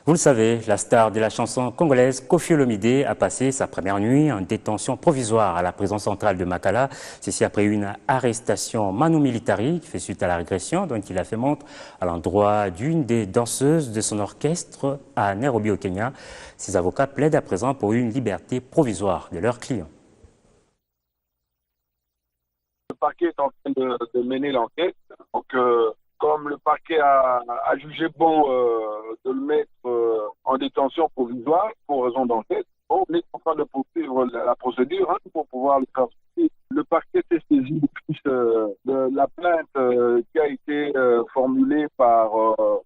Vous le savez, la star de la chanson congolaise Koffi Olomidé a passé sa première nuit en détention provisoire à la prison centrale de Makala. Ceci après une arrestation manu militari qui fait suite à la régression dont il a fait montre à l'endroit d'une des danseuses de son orchestre à Nairobi au Kenya. Ses avocats plaident à présent pour une liberté provisoire de leurs clients. Le parquet est en train de mener l'enquête. Donc, comme le parquet a jugé bon de le mettre en détention provisoire pour raison d'enquête, on est en train de poursuivre la procédure pour pouvoir le faire. Le parquet s'est saisi de la plainte qui a été formulée par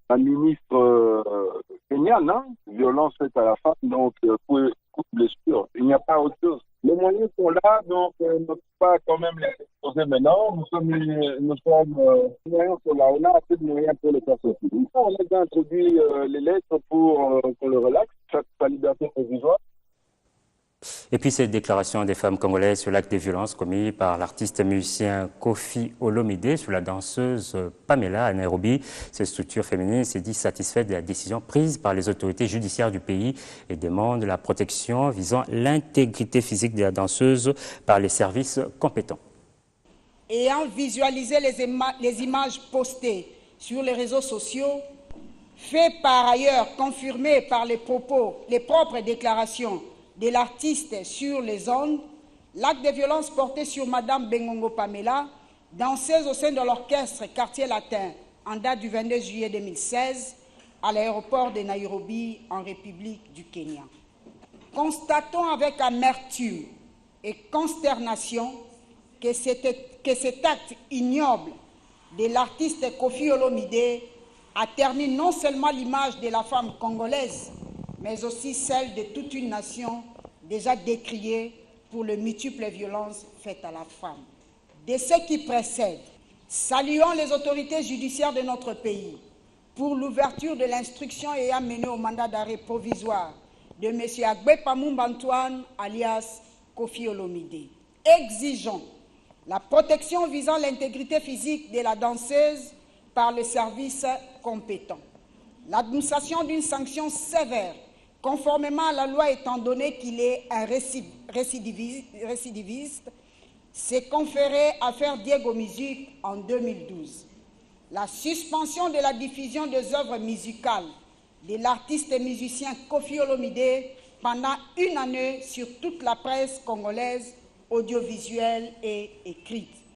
un ministre kenyan, violence faite à la femme, donc coup de blessure. Il n'y a pas autre chose. Les moyens sont là, donc on ne peut pas quand même les exposer maintenant. Les moyens sont là, on a assez de moyens pour les faire sortir. On a déjà introduit les lettres pour qu'on le relaxe, sa liberté provisoire. Et puis cette déclaration des femmes congolaises sur l'acte de violence commis par l'artiste et musicien Koffi Olomidé sur la danseuse Pamela à Nairobi. Cette structure féminine s'est dit satisfaite de la décision prise par les autorités judiciaires du pays et demande la protection visant l'intégrité physique de la danseuse par les services compétents. Ayant visualisé les images postées sur les réseaux sociaux, fait par ailleurs confirmé par les propres déclarations de l'artiste sur les ondes, l'acte de violence porté sur Madame Bengongo Pamela, danseuse au sein de l'orchestre Quartier Latin en date du 22 juillet 2016 à l'aéroport de Nairobi en République du Kenya. Constatons avec amertume et consternation que cet acte ignoble de l'artiste Koffi Olomidé a terni non seulement l'image de la femme congolaise, mais aussi celle de toute une nation déjà décriée pour les multiples violences faites à la femme. De ce qui précède, saluons les autorités judiciaires de notre pays pour l'ouverture de l'instruction ayant mené au mandat d'arrêt provisoire de M. Agbepa Mumba Antoine, alias Koffi Olomidé. Exigeons la protection visant l'intégrité physique de la danseuse par les services compétents, l'administration d'une sanction sévère conformément à la loi étant donné qu'il est un récidiviste, s'est conféré à faire Diego Musique en 2012. La suspension de la diffusion des œuvres musicales de l'artiste et musicien Koffi Olomidé pendant une année sur toute la presse congolaise, audiovisuelle et écrite.